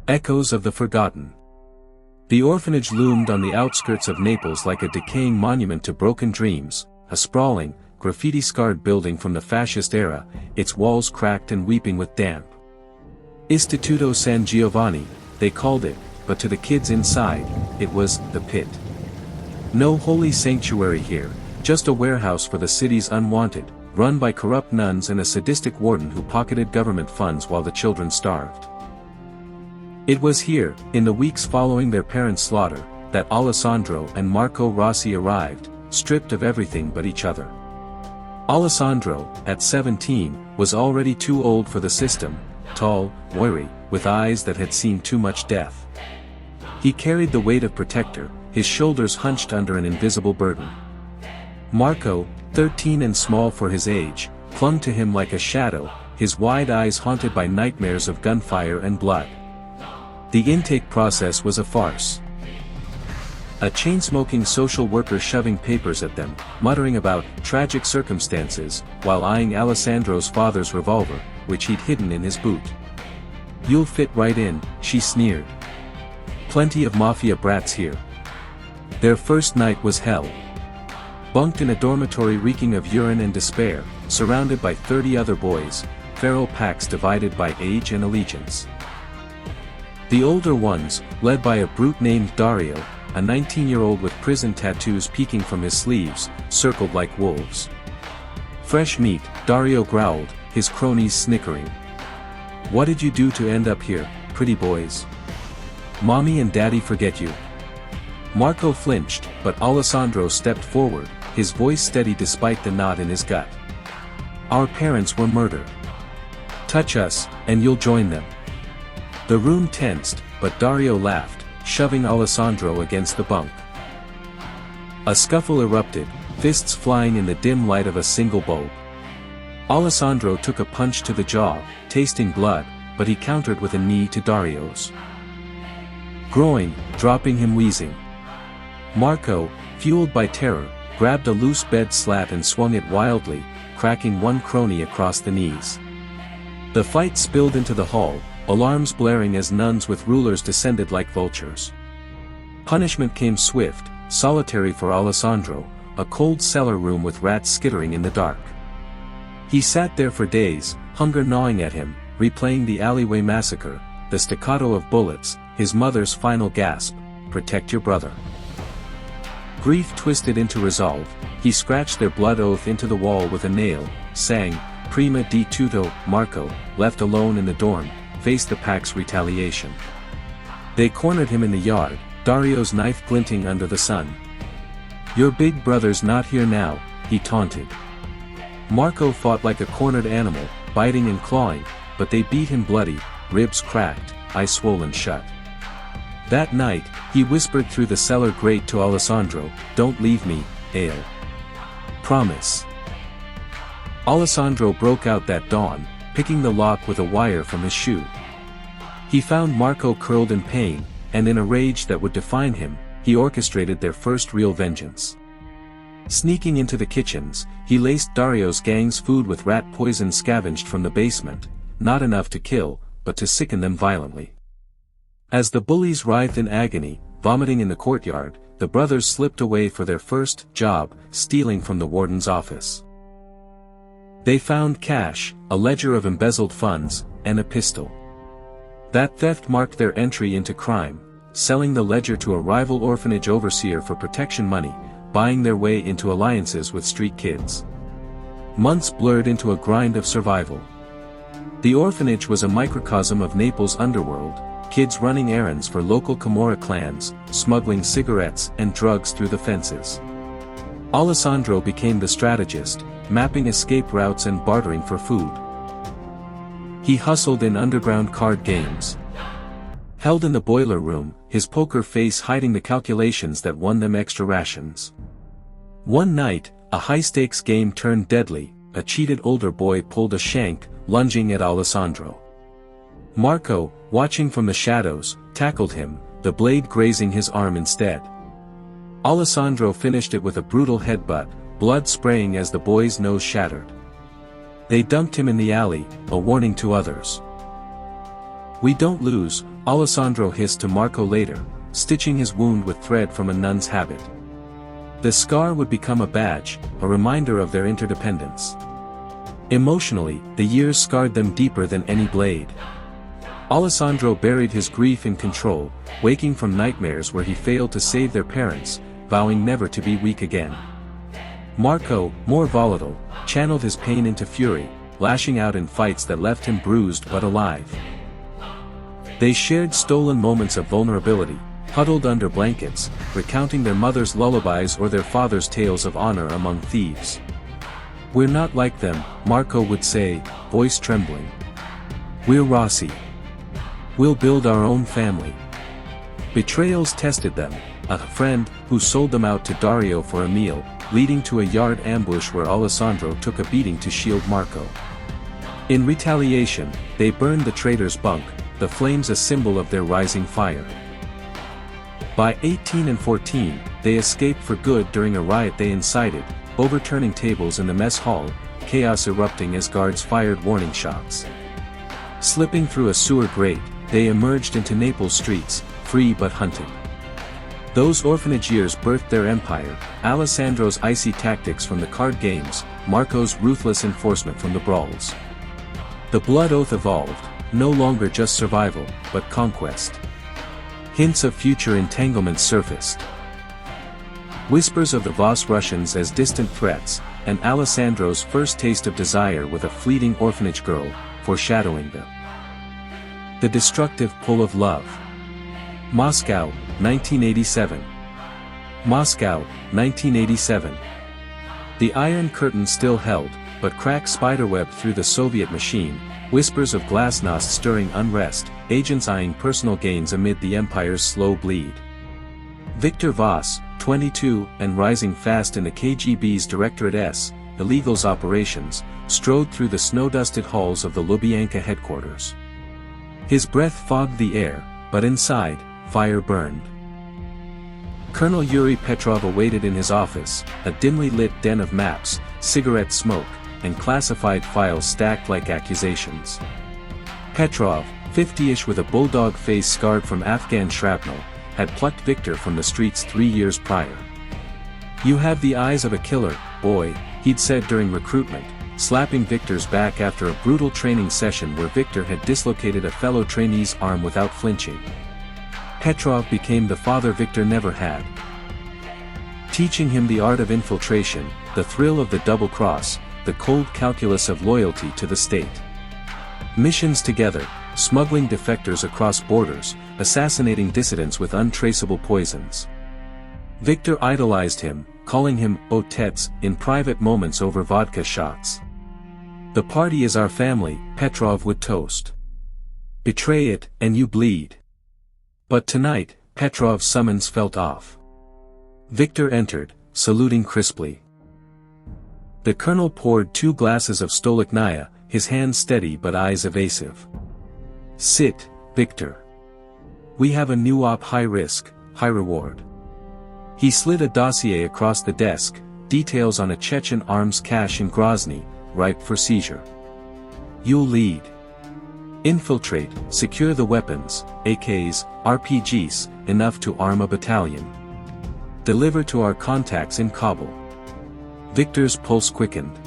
Echoes of the forgotten. The orphanage loomed on the outskirts of Naples like a decaying monument to broken dreams, a sprawling, graffiti-scarred building from the fascist era, its walls cracked and weeping with damp. Istituto San Giovanni, they called it, but to the kids inside, it was the pit. No holy sanctuary here, just a warehouse for the city's unwanted, run by corrupt nuns and a sadistic warden who pocketed government funds while the children starved. It was here, in the weeks following their parents' slaughter, that Alessandro and Marco Rossi arrived, stripped of everything but each other. Alessandro, at 17, was already too old for the system, tall, wiry, with eyes that had seen too much death. He carried the weight of protector, his shoulders hunched under an invisible burden. Marco, 13 and small for his age, clung to him like a shadow, his wide eyes haunted by nightmares of gunfire and blood. The intake process was a farce. A chain-smoking social worker shoving papers at them, muttering about tragic circumstances, while eyeing Alessandro's father's revolver, which he'd hidden in his boot. "You'll fit right in," she sneered. "Plenty of Mafia brats here." Their first night was hell. Bunked in a dormitory reeking of urine and despair, surrounded by 30 other boys, feral packs divided by age and allegiance. The older ones, led by a brute named Dario, a 19-year-old with prison tattoos peeking from his sleeves, circled like wolves. "Fresh meat," Dario growled, his cronies snickering. "What did you do to end up here, pretty boys? Mommy and Daddy forget you." Marco flinched, but Alessandro stepped forward, his voice steady despite the knot in his gut. "Our parents were murdered. Touch us, and you'll join them." The room tensed, but Dario laughed, shoving Alessandro against the bunk. A scuffle erupted, fists flying in the dim light of a single bulb. Alessandro took a punch to the jaw, tasting blood, but he countered with a knee to Dario's groin, dropping him wheezing. Marco, fueled by terror, grabbed a loose bed slat and swung it wildly, cracking one crony across the knees. The fight spilled into the hall, alarms blaring as nuns with rulers descended like vultures. Punishment came swift, solitary for Alessandro, a cold cellar room with rats skittering in the dark. He sat there for days, hunger gnawing at him, replaying the alleyway massacre, the staccato of bullets, his mother's final gasp, "Protect your brother." Grief twisted into resolve, he scratched their blood oath into the wall with a nail, sang, "Prima di tutto." Marco, left alone in the dorm, faced the pack's retaliation. They cornered him in the yard, Dario's knife glinting under the sun. "Your big brother's not here now," he taunted. Marco fought like a cornered animal, biting and clawing, but they beat him bloody, ribs cracked, eyes swollen shut. That night, he whispered through the cellar grate to Alessandro, "Don't leave me, Ale. Promise." Alessandro broke out that dawn, picking the lock with a wire from his shoe. He found Marco curled in pain, and in a rage that would define him, he orchestrated their first real vengeance. Sneaking into the kitchens, he laced Dario's gang's food with rat poison scavenged from the basement, not enough to kill, but to sicken them violently. As the bullies writhed in agony, vomiting in the courtyard, the brothers slipped away for their first job, stealing from the warden's office. They found cash, a ledger of embezzled funds, and a pistol. That theft marked their entry into crime, selling the ledger to a rival orphanage overseer for protection money, buying their way into alliances with street kids. Months blurred into a grind of survival. The orphanage was a microcosm of Naples' underworld, kids running errands for local Camorra clans, smuggling cigarettes and drugs through the fences. Alessandro became the strategist, mapping escape routes and bartering for food. He hustled in underground card games. Held in the boiler room, his poker face hiding the calculations that won them extra rations. One night, a high-stakes game turned deadly, a cheated older boy pulled a shank, lunging at Alessandro. Marco, watching from the shadows, tackled him, the blade grazing his arm instead. Alessandro finished it with a brutal headbutt, blood spraying as the boy's nose shattered. They dumped him in the alley, a warning to others. "We don't lose," Alessandro hissed to Marco later, stitching his wound with thread from a nun's habit. The scar would become a badge, a reminder of their interdependence. Emotionally, the years scarred them deeper than any blade. Alessandro buried his grief in control, waking from nightmares where he failed to save their parents, vowing never to be weak again. Marco, more volatile, channeled his pain into fury, lashing out in fights that left him bruised but alive. They shared stolen moments of vulnerability, huddled under blankets, recounting their mother's lullabies or their father's tales of honor among thieves. "We're not like them," Marco would say, voice trembling. "We're Rossi. We'll build our own family." Betrayals tested them, a friend who sold them out to Dario for a meal, leading to a yard ambush where Alessandro took a beating to shield Marco. In retaliation, they burned the traitor's bunk, the flames a symbol of their rising fire. By 18 and 14, they escaped for good during a riot they incited, overturning tables in the mess hall, chaos erupting as guards fired warning shots. Slipping through a sewer grate, they emerged into Naples streets, free but hunted. Those orphanage years birthed their empire, Alessandro's icy tactics from the card games, Marco's ruthless enforcement from the brawls. The blood oath evolved, no longer just survival, but conquest. Hints of future entanglements surfaced. Whispers of the Voss Russians as distant threats, and Alessandro's first taste of desire with a fleeting orphanage girl, foreshadowing the destructive pull of love. Moscow, 1987. Moscow, 1987. The Iron Curtain still held, but cracks spiderwebbed through the Soviet machine, whispers of glasnost stirring unrest, agents eyeing personal gains amid the empire's slow bleed. Viktor Voss, 22, and rising fast in the KGB's Directorate S, illegals operations, strode through the snow-dusted halls of the Lubyanka headquarters. His breath fogged the air, but inside, fire burned. Colonel Yuri Petrov awaited in his office, a dimly lit den of maps, cigarette smoke, and classified files stacked like accusations. Petrov, 50-ish with a bulldog face scarred from Afghan shrapnel, had plucked Viktor from the streets 3 years prior. "You have the eyes of a killer, boy," he'd said during recruitment, slapping Viktor's back after a brutal training session where Viktor had dislocated a fellow trainee's arm without flinching. Petrov became the father Viktor never had. Teaching him the art of infiltration, the thrill of the double cross, the cold calculus of loyalty to the state. Missions together, smuggling defectors across borders, assassinating dissidents with untraceable poisons. Viktor idolized him, calling him Otets in private moments over vodka shots. "The party is our family," Petrov would toast. "Betray it, and you bleed." But tonight, Petrov's summons felt off. Viktor entered, saluting crisply. The colonel poured 2 glasses of stolichnaya, his hands steady but eyes evasive. "Sit, Viktor. We have a new op, high risk, high reward." He slid a dossier across the desk, details on a Chechen arms cache in Grozny, ripe for seizure. "You'll lead. Infiltrate, secure the weapons, AKs, RPGs, enough to arm a battalion. Deliver to our contacts in Kabul." Viktor's pulse quickened.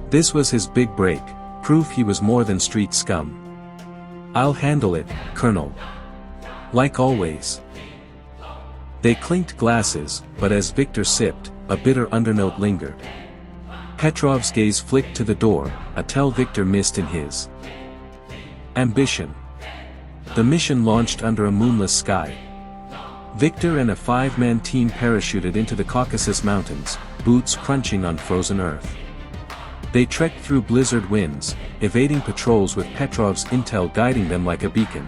This was his big break, proof he was more than street scum. "I'll handle it, Colonel." "Like always." They clinked glasses, but as Viktor sipped, a bitter undernote lingered. Petrov's gaze flicked to the door, a tell Viktor missed in his. Ambition. The mission launched under a moonless sky. Viktor and a 5-man team parachuted into the Caucasus Mountains, boots crunching on frozen earth. They trekked through blizzard winds, evading patrols with Petrov's intel guiding them like a beacon.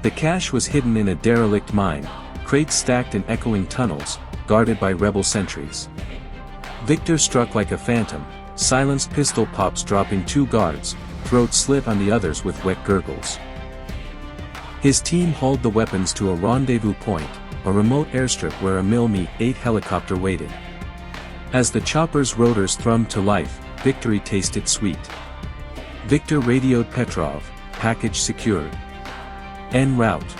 The cache was hidden in a derelict mine, crates stacked in echoing tunnels, guarded by rebel sentries. Viktor struck like a phantom, silenced pistol pops dropping 2 guards, throats slit on the others with wet gurgles. His team hauled the weapons to a rendezvous point, a remote airstrip where a Mi-8 helicopter waited. As the chopper's rotors thrummed to life, victory tasted sweet. Viktor radioed Petrov, package secured. En route.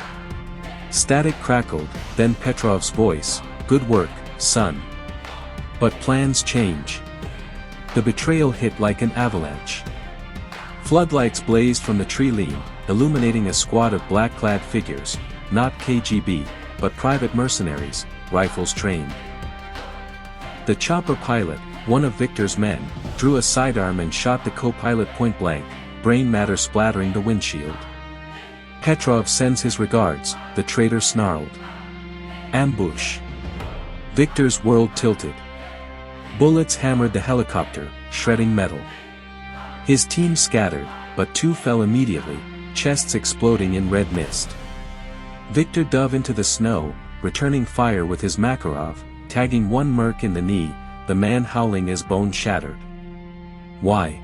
Static crackled, then Petrov's voice, "Good work, son." But plans change. The betrayal hit like an avalanche. Floodlights blazed from the tree line, illuminating a squad of black-clad figures, not KGB, but private mercenaries, rifles trained. The chopper pilot, one of Viktor's men, drew a sidearm and shot the co-pilot point-blank, brain matter splattering the windshield. Petrov sends his regards, the traitor snarled. Ambush. Viktor's world tilted. Bullets hammered the helicopter, shredding metal. His team scattered, but 2 fell immediately, chests exploding in red mist. Viktor dove into the snow, returning fire with his Makarov, tagging one merc in the knee, the man howling as bone shattered. Why?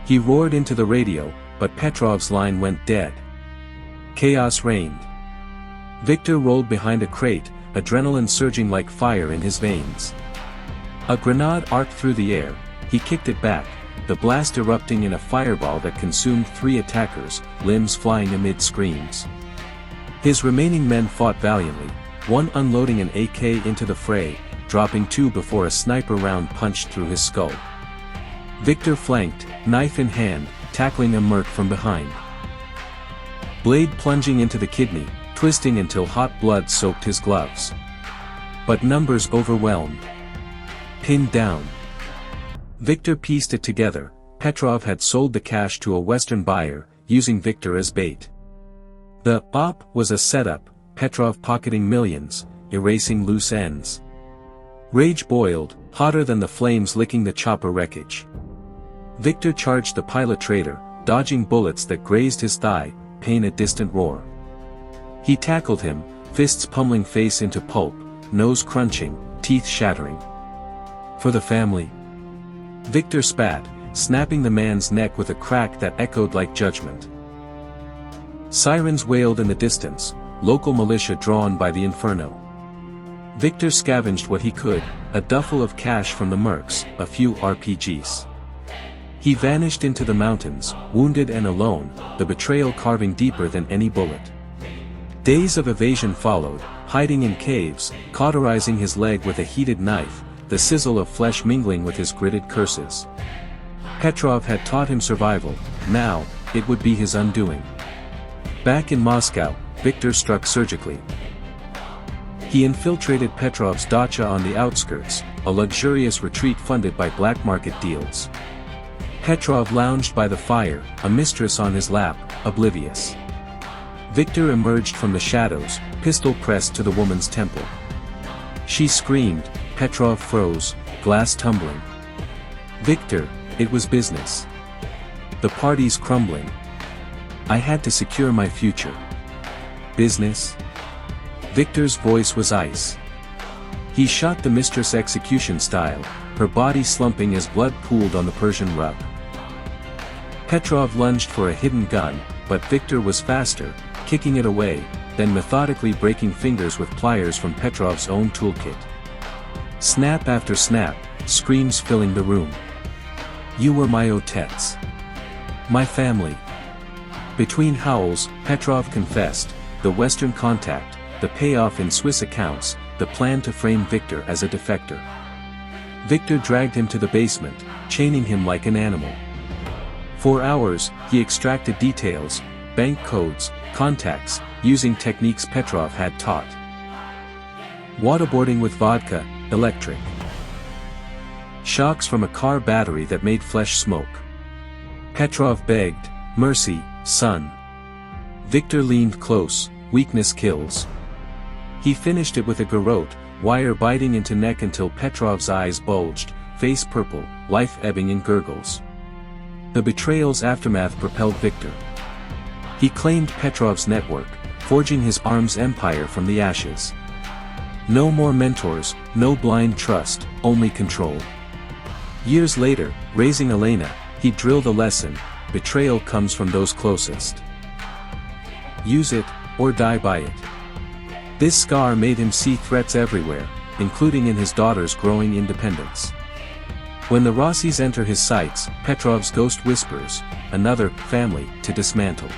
He roared into the radio, but Petrov's line went dead. Chaos reigned. Viktor rolled behind a crate, adrenaline surging like fire in his veins. A grenade arced through the air, he kicked it back, the blast erupting in a fireball that consumed 3 attackers, limbs flying amid screams. His remaining men fought valiantly, one unloading an AK into the fray, dropping 2 before a sniper round punched through his skull. Viktor flanked, knife in hand, tackling a merc from behind. Blade plunging into the kidney, twisting until hot blood soaked his gloves. But numbers overwhelmed. Pinned down. Viktor pieced it together. Petrov had sold the cash to a Western buyer, using Viktor as bait. The op was a setup, Petrov pocketing millions, erasing loose ends. Rage boiled, hotter than the flames licking the chopper wreckage. Viktor charged the pilot traitor, dodging bullets that grazed his thigh, pain a distant roar. He tackled him, fists pummeling face into pulp, nose crunching, teeth shattering. For the family. Viktor spat, snapping the man's neck with a crack that echoed like judgment. Sirens wailed in the distance, local militia drawn by the inferno. Viktor scavenged what he could, a duffel of cash from the mercs, a few RPGs. He vanished into the mountains, wounded and alone, the betrayal carving deeper than any bullet. Days of evasion followed, hiding in caves, cauterizing his leg with a heated knife, the sizzle of flesh mingling with his gritted curses. Petrov had taught him survival, now, it would be his undoing. Back in Moscow, Viktor struck surgically. He infiltrated Petrov's dacha on the outskirts, a luxurious retreat funded by black market deals. Petrov lounged by the fire, a mistress on his lap, oblivious. Viktor emerged from the shadows, pistol pressed to the woman's temple. She screamed, Petrov froze, glass tumbling. Viktor, it was business. The party's crumbling. I had to secure my future. Business? Viktor's voice was ice. He shot the mistress execution style, her body slumping as blood pooled on the Persian rug. Petrov lunged for a hidden gun, but Viktor was faster, kicking it away, then methodically breaking fingers with pliers from Petrov's own toolkit. Snap after snap, screams filling the room. You were my otets. My family. Between howls, Petrov confessed, the Western contact, the payoff in Swiss accounts, the plan to frame Viktor as a defector. Viktor dragged him to the basement, chaining him like an animal. For hours, he extracted details, bank codes, contacts, using techniques Petrov had taught. Waterboarding with vodka, electric. Shocks from a car battery that made flesh smoke. Petrov begged, mercy, son. Viktor leaned close, weakness kills. He finished it with a garrote, wire biting into neck until Petrov's eyes bulged, face purple, life ebbing in gurgles. The betrayal's aftermath propelled Viktor. He claimed Petrov's network, forging his arms empire from the ashes. No more mentors, no blind trust, only control. Years later, raising Elena, he drilled a lesson, betrayal comes from those closest. Use it, or die by it. This scar made him see threats everywhere, including in his daughter's growing independence. When the Rossis enter his sights, Petrov's ghost whispers, another family to dismantle.